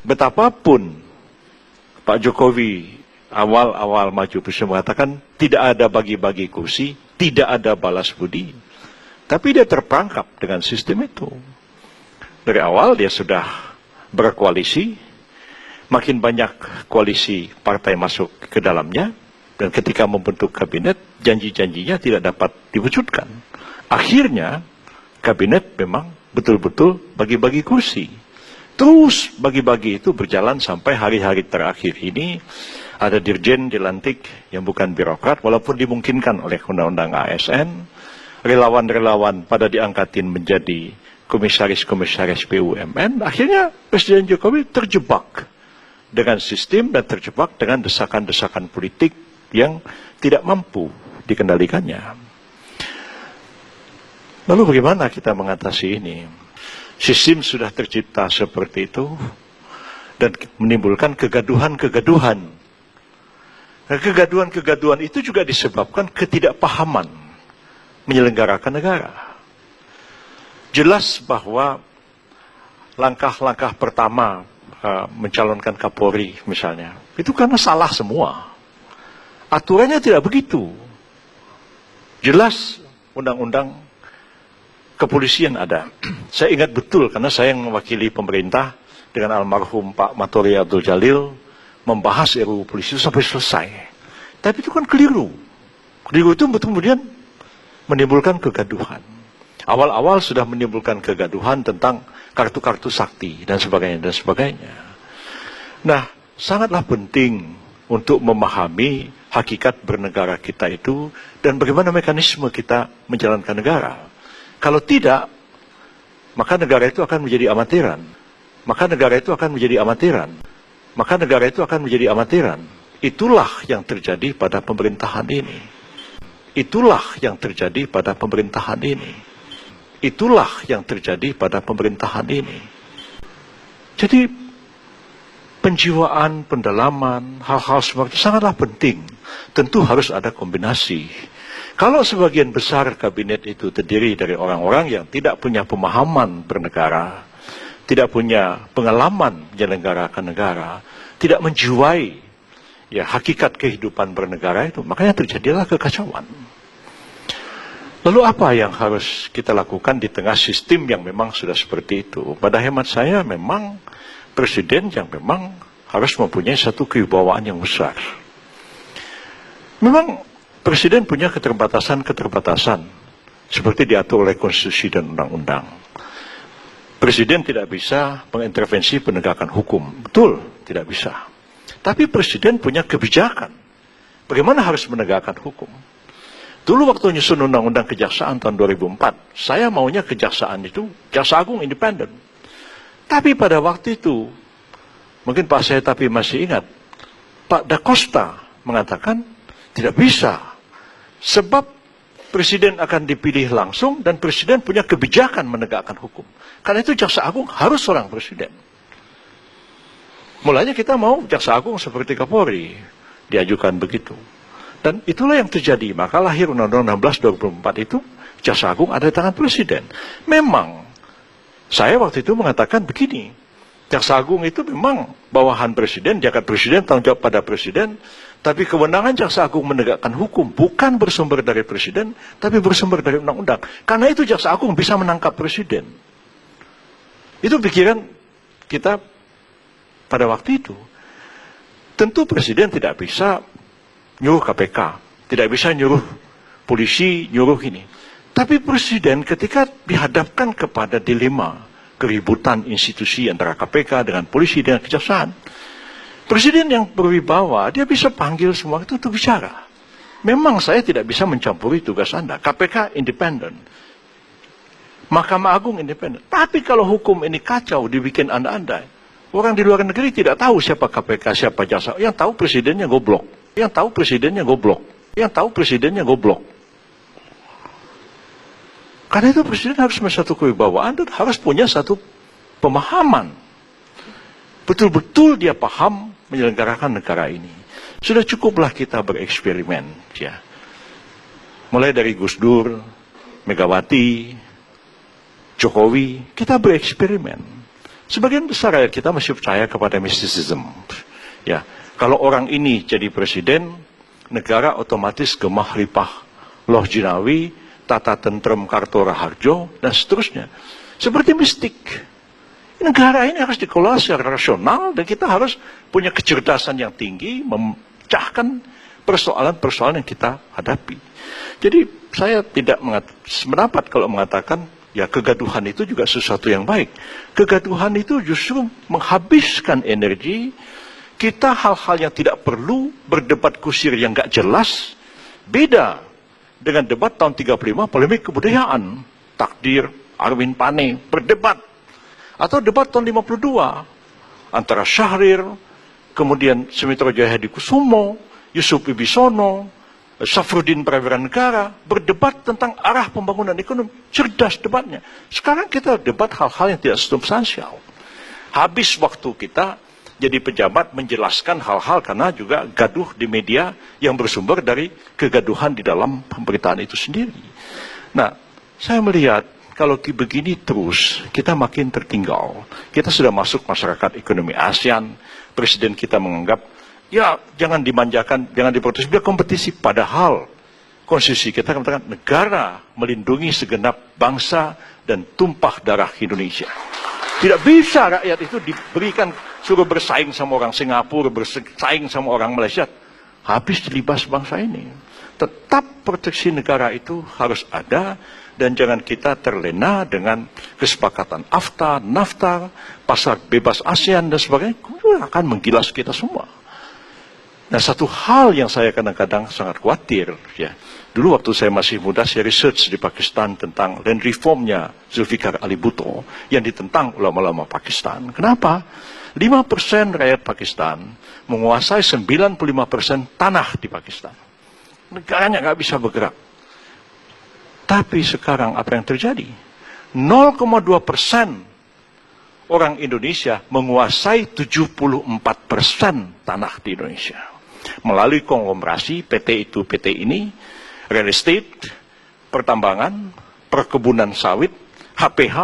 betapapun Pak Jokowi awal-awal maju presiden mengatakan tidak ada bagi-bagi kursi, tidak ada balas budi. Tapi dia terperangkap dengan sistem itu. Dari awal dia sudah berkoalisi, makin banyak koalisi partai masuk ke dalamnya, dan ketika membentuk kabinet, janji-janjinya tidak dapat diwujudkan. Akhirnya, kabinet memang betul-betul bagi-bagi kursi. Terus bagi-bagi itu berjalan sampai hari-hari terakhir ini, ada dirjen dilantik yang bukan birokrat, walaupun dimungkinkan oleh undang-undang ASN, relawan-relawan pada diangkatin menjadi komisaris-komisaris BUMN, akhirnya Presiden Jokowi terjebak dengan sistem dan terjebak dengan desakan-desakan politik yang tidak mampu dikendalikannya. Lalu bagaimana kita mengatasi ini? Sistem sudah tercipta seperti itu dan menimbulkan kegaduhan-kegaduhan. Nah, kegaduhan-kegaduhan itu juga disebabkan ketidakpahaman menyelenggarakan negara. Jelas bahwa langkah-langkah pertama mencalonkan Kapolri misalnya, itu karena salah semua. Aturannya tidak begitu. Jelas undang-undang kepolisian ada. Saya ingat betul karena saya yang mewakili pemerintah dengan almarhum Pak Matori Abdul Jalil membahas RUU polisi itu sampai selesai. Tapi itu kan keliru. Keliru itu kemudian menimbulkan kegaduhan. Awal-awal sudah menimbulkan kegaduhan tentang kartu-kartu sakti dan sebagainya dan sebagainya. Nah, sangatlah penting untuk memahami hakikat bernegara kita itu dan bagaimana mekanisme kita menjalankan negara. Kalau tidak, maka negara itu akan menjadi amatiran. Maka negara itu akan menjadi amatiran. Maka negara itu akan menjadi amatiran. Itulah yang terjadi pada pemerintahan ini. Itulah yang terjadi pada pemerintahan ini. Itulah yang terjadi pada pemerintahan ini. Jadi, penjiwaan, pendalaman, hal-hal seperti itu sangatlah penting. Tentu harus ada kombinasi. Kalau sebagian besar kabinet itu terdiri dari orang-orang yang tidak punya pemahaman bernegara, tidak punya pengalaman menyelenggarakan negara, tidak menjiwai ya hakikat kehidupan bernegara itu, makanya terjadilah kekacauan. Lalu apa yang harus kita lakukan di tengah sistem yang memang sudah seperti itu? Pada hemat saya memang presiden yang memang harus mempunyai satu kewibawaan yang besar. Memang presiden punya keterbatasan-keterbatasan seperti diatur oleh konstitusi dan undang-undang. Presiden tidak bisa mengintervensi penegakan hukum. Betul, tidak bisa. Tapi presiden punya kebijakan. Bagaimana harus menegakkan hukum? Dulu waktu nyusun undang-undang kejaksaan tahun 2004, saya maunya kejaksaan itu, Jaksa Agung independen. Tapi pada waktu itu, mungkin Pak saya tapi masih ingat, Pak Da Costa mengatakan tidak bisa. Sebab presiden akan dipilih langsung dan presiden punya kebijakan menegakkan hukum. Karena itu Jaksa Agung harus seorang presiden. Mulanya kita mau Jaksa Agung seperti Kapolri, diajukan begitu. Dan itulah yang terjadi. Maka lahir Undang-Undang 16 2004 itu, Jaksa Agung ada di tangan presiden. Memang, saya waktu itu mengatakan begini, Jaksa Agung itu memang bawahan presiden, jagat presiden, tanggung jawab pada presiden, tapi kewenangan Jaksa Agung menegakkan hukum bukan bersumber dari presiden, tapi bersumber dari undang-undang. Karena itu Jaksa Agung bisa menangkap presiden. Itu pikiran kita pada waktu itu. Tentu presiden tidak bisa nyuruh KPK, tidak bisa nyuruh polisi, nyuruh ini. Tapi presiden ketika dihadapkan kepada dilema keributan institusi antara KPK dengan polisi dengan kejaksaan, presiden yang berwibawa, dia bisa panggil semua itu untuk bicara. Memang saya tidak bisa mencampuri tugas Anda. KPK independen. Mahkamah Agung independen. Tapi kalau hukum ini kacau, dibikin Anda-Anda, orang di luar negeri tidak tahu siapa KPK, siapa jaksa. Yang tahu presidennya goblok. Yang tahu presidennya goblok. Yang tahu presidennya goblok. Karena itu presiden harus punya satu kewibawaan dan harus punya satu pemahaman. Betul-betul dia paham menyelenggarakan negara ini. Sudah cukuplah kita bereksperimen. Ya. Mulai dari Gus Dur, Megawati, Jokowi, kita bereksperimen. Sebagian besar rakyat kita masih percaya kepada mysticism. Ya, kalau orang ini jadi presiden, negara otomatis gemah lipah loh jinawi, tata tentrem karto raharjo, dan seterusnya. Seperti mistik. Negara ini harus dikelola secara rasional, dan kita harus punya kecerdasan yang tinggi, memecahkan persoalan-persoalan yang kita hadapi. Jadi saya tidak sependapat kalau mengatakan, ya kegaduhan itu juga sesuatu yang baik. Kegaduhan itu justru menghabiskan energi, kita hal-hal yang tidak perlu, berdebat kusir yang gak jelas, beda dengan debat tahun 35, polemik kebudayaan, takdir, Arwin Pane, berdebat. Atau debat tahun 52, antara Syahrir, kemudian Sumitro Jaya Hadikusumo, Yusuf Wibisono, Safruddin Prawiranegara, berdebat tentang arah pembangunan ekonomi. Cerdas debatnya. Sekarang kita debat hal-hal yang tidak substansial. Habis waktu kita jadi pejabat menjelaskan hal-hal karena juga gaduh di media yang bersumber dari kegaduhan di dalam pemberitaan itu sendiri. Nah, saya melihat kalau begini terus, kita makin tertinggal. Kita sudah masuk masyarakat ekonomi ASEAN, presiden kita menganggap, ya jangan dimanjakan, jangan diprotes, biar kompetisi. Padahal konstitusi kita mengatakan negara melindungi segenap bangsa dan tumpah darah Indonesia. Tidak bisa rakyat itu diberikan suruh bersaing sama orang Singapura, bersaing sama orang Malaysia. Habis dilibas bangsa ini. Tetap proteksi negara itu harus ada, dan jangan kita terlena dengan kesepakatan AFTA, NAFTA, pasar bebas ASEAN dan sebagainya, akan menggilas kita semua. Nah, satu hal yang saya kadang-kadang sangat khawatir, ya, dulu waktu saya masih muda, saya research di Pakistan tentang land reformnya Zulfikar Ali Bhutto yang ditentang ulama-ulama Pakistan. Kenapa? 5% rakyat Pakistan menguasai 95% tanah di Pakistan. Negaranya nggak bisa bergerak. Tapi sekarang apa yang terjadi? 0,2% orang Indonesia menguasai 74% tanah di Indonesia. Melalui konglomerasi PT itu, PT ini, real estate, pertambangan, perkebunan sawit, HPH,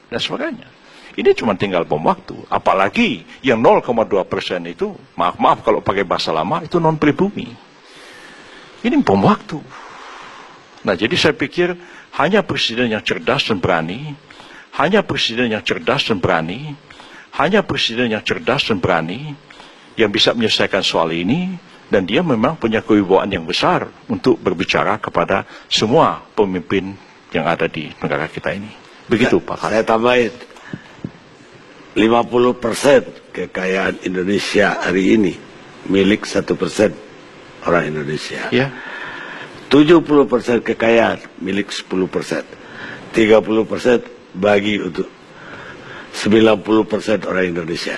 dan sebagainya. Ini cuma tinggal bom waktu. Apalagi yang 0,2% itu, maaf kalau pakai bahasa lama, itu non pribumi. Ini bom waktu. Nah, jadi saya pikir hanya presiden yang cerdas dan berani, hanya presiden yang cerdas dan berani, hanya presiden yang cerdas dan berani yang bisa menyelesaikan soal ini, dan dia memang punya kewibawaan yang besar untuk berbicara kepada semua pemimpin yang ada di negara kita ini. Begitu, Pak. Saya tambahin, 50% kekayaan Indonesia hari ini milik 1% orang Indonesia. Ya. 70% kekayaan milik 10%. 30% bagi untuk 90% orang Indonesia.